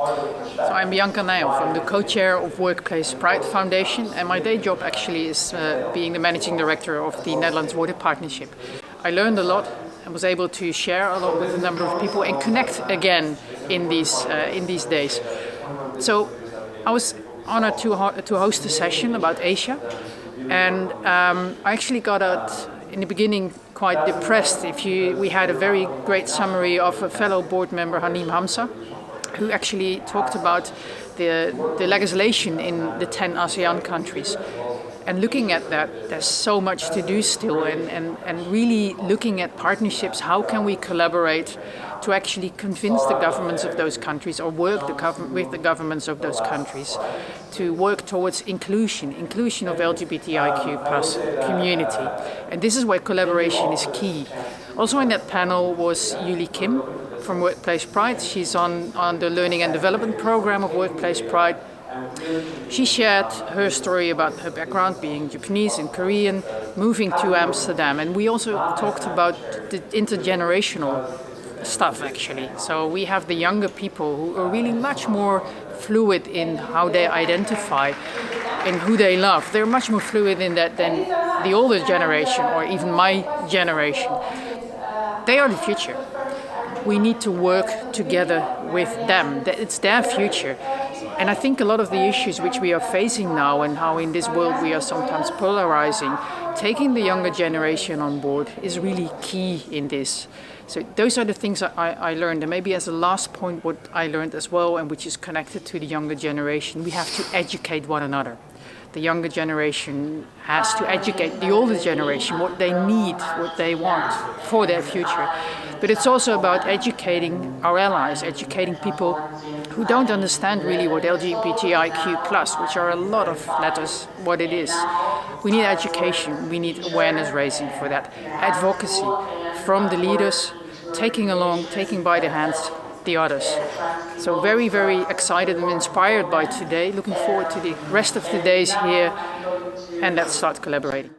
So I'm Bianca Nijhof. I'm the co-chair of WorldPride Foundation, and my day job actually is being the managing director of the Netherlands Water Partnership. I learned a lot and was able to share a lot with a number of people and connect again in these days. So I was honored to host a session about Asia, and I actually got out in the beginning quite depressed. We had a very great summary of a fellow board member, Hanim Hamzah, who actually talked about the legislation in the 10 ASEAN countries. And looking at that, there's so much to do still, and really looking at partnerships, how can we collaborate to actually convince the governments of those countries or work with the governments of those countries to work towards inclusion of LGBTIQ plus community. And this is where collaboration is key. Also in that panel was Yuli Kim from WorldPride. She's on the Learning and Development program of WorldPride. She shared her story about her background, being Japanese and Korean, moving to Amsterdam. And we also talked about the intergenerational stuff, actually. So we have the younger people who are really much more fluid in how they identify and who they love. They're much more fluid in that than the older generation or even my generation. They are the future. We need to work together with them. It's their future. And I think a lot of the issues which we are facing now, and how in this world we are sometimes polarizing, taking the younger generation on board is really key in this. So those are the things I learned. And maybe as a last point, what I learned as well, and which is connected to the younger generation, we have to educate one another. The younger generation has to educate the older generation what they need, what they want for their future. But it's also about educating our allies, educating people who don't understand really what LGBTIQ+, which are a lot of letters, what it is. We need education, we need awareness raising for that. Advocacy from the leaders, taking by the hands the others. So very, very excited and inspired by today. Looking forward to the rest of the days here, and let's start collaborating.